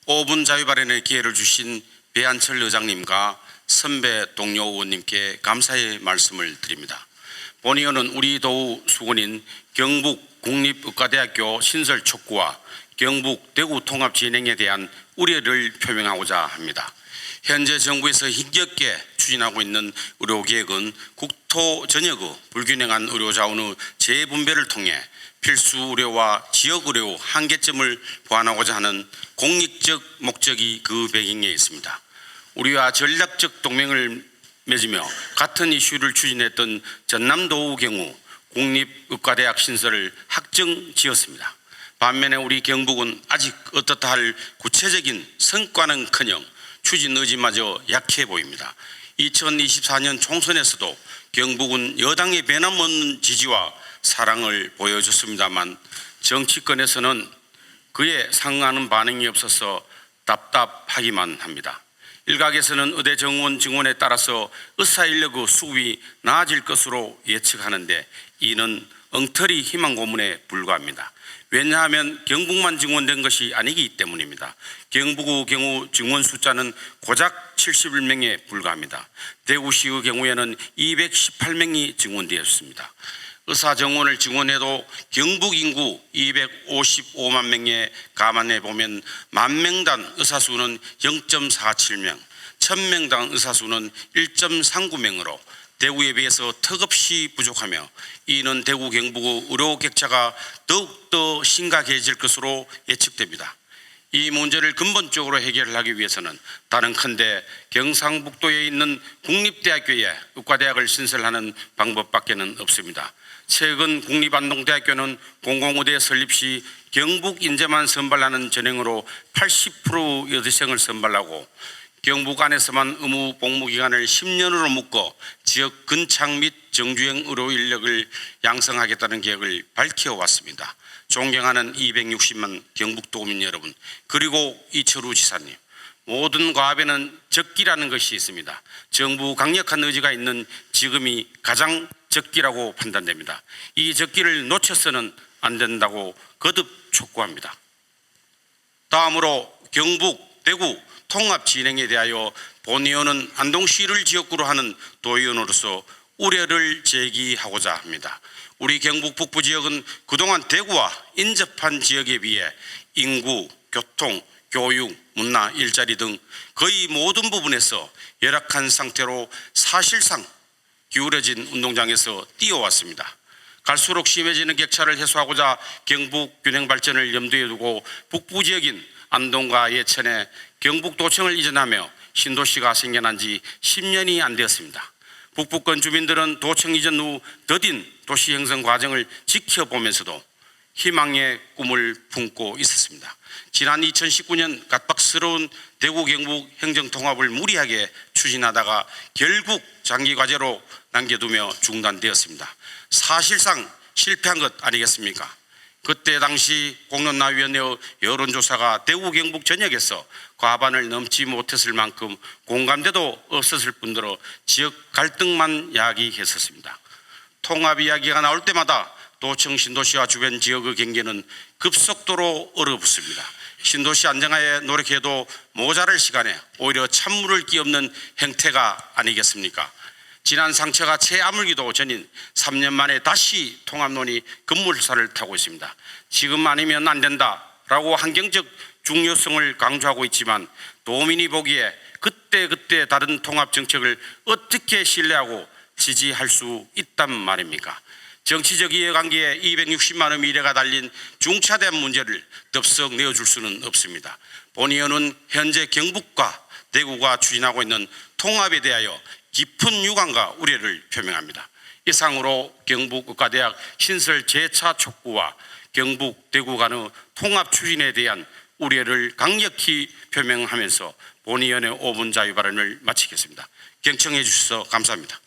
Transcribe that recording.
5분 자유발언의 기회를 주신 배한철 의장님과 선배 동료 의원님께 감사의 말씀을 드립니다. 본의원은 우리 도우 수군인 경북국립의과대학교 신설 촉구와 경북 대구 통합 진행에 대한 우려를 표명하고자 합니다. 현재 정부에서 힘겹게 추진하고 있는 의료개혁은 국토 전역의 불균형한 의료자원의 재분배를 통해 필수 의료와 지역 의료 한계점을 보완하고자 하는 공익적 목적이 그 배경에 있습니다. 우리와 전략적 동맹을 맺으며 같은 이슈를 추진했던 전남도의 경우 국립의과대학 신설을 확정지었습니다. 반면에 우리 경북은 아직 어떻다 할 구체적인 성과는커녕 추진 의지마저 약해 보입니다. 2024년 총선에서도 경북은 여당의 변함없는 지지와 사랑을 보여줬습니다만 정치권에서는 그에 상응하는 반응이 없어서 답답하기만 합니다. 일각에서는 의대 정원 증원에 따라서 의사인력의 수급이 나아질 것으로 예측하는데 이는 엉터리 희망 고문에 불과합니다. 왜냐하면 경북만 증원된 것이 아니기 때문입니다. 경북의 경우 증원 숫자는 고작 71명에 불과합니다. 대구시의 경우에는 218명이 증원되었습니다. 의사 정원을 증원해도 경북 인구 255만 명에 감안해 보면 만명당 의사 수는 0.47명, 1000명당 의사 수는 1.39명으로 대구에 비해서 턱없이 부족하며 이는 대구 경북의 의료 격차가 더욱더 심각해질 것으로 예측됩니다. 이 문제를 근본적으로 해결하기 위해서는 다른컨대 경상북도에 있는 국립대학교에 의과대학을 신설하는 방법밖에는 없습니다. 최근 국립안동대학교는 공공의대 설립 시 경북 인재만 선발하는 전형으로 80% 여대생을 선발하고 경북 안에서만 의무 복무 기간을 10년으로 묶어 지역 근창 및 정주행 의료 인력을 양성하겠다는 계획을 밝혀왔습니다. 존경하는 260만 경북도민 여러분, 그리고 이철우 지사님, 모든 과업에는 적기라는 것이 있습니다. 정부 강력한 의지가 있는 지금이 가장 적기라고 판단됩니다. 이 적기를 놓쳐서는 안 된다고 거듭 촉구합니다. 다음으로 경북, 대구 통합 진행에 대하여 본의원은 안동시를 지역구로 하는 도의원으로서 우려를 제기하고자 합니다. 우리 경북 북부 지역은 그동안 대구와 인접한 지역에 비해 인구, 교통, 교육, 문화, 일자리 등 거의 모든 부분에서 열악한 상태로 사실상 기울어진 운동장에서 뛰어왔습니다. 갈수록 심해지는 격차를 해소하고자 경북 균형 발전을 염두에 두고 북부 지역인 안동과 예천에 경북도청을 이전하며 신도시가 생겨난 지 10년이 안 되었습니다. 북부권 주민들은 도청 이전 후 더딘 도시 형성 과정을 지켜보면서도 희망의 꿈을 품고 있었습니다. 지난 2019년 갑박스러운 대구 경북 행정통합을 무리하게 추진하다가 결국 장기과제로 남겨두며 중단되었습니다. 사실상 실패한 것 아니겠습니까? 그때 당시 공론화위원회의 여론조사가 대구 경북 전역에서 과반을 넘지 못했을 만큼 공감대도 없었을 뿐더러 지역 갈등만 야기했었습니다. 통합 이야기가 나올 때마다 도청 신도시와 주변 지역의 경계는 급속도로 얼어붙습니다. 신도시 안정화에 노력해도 모자랄 시간에 오히려 찬물을 끼얹는 행태가 아니겠습니까? 지난 상처가 채 아물기도 전인 3년 만에 다시 통합론이 급물살을 타고 있습니다. 지금 아니면 안 된다라고 환경적 중요성을 강조하고 있지만 도민이 보기에 그때 다른 통합 정책을 어떻게 신뢰하고 지지할 수 있단 말입니까? 정치적 이해관계에 260만 원 미래가 달린 중차대한 문제를 덥석 내어줄 수는 없습니다. 본의원은 현재 경북과 대구가 추진하고 있는 통합에 대하여 깊은 유감과 우려를 표명합니다. 이상으로 경북의과대학 신설 재차 촉구와 경북 대구 간의 통합 추진에 대한 우려를 강력히 표명하면서 본의원의 5분 자유 발언을 마치겠습니다. 경청해 주셔서 감사합니다.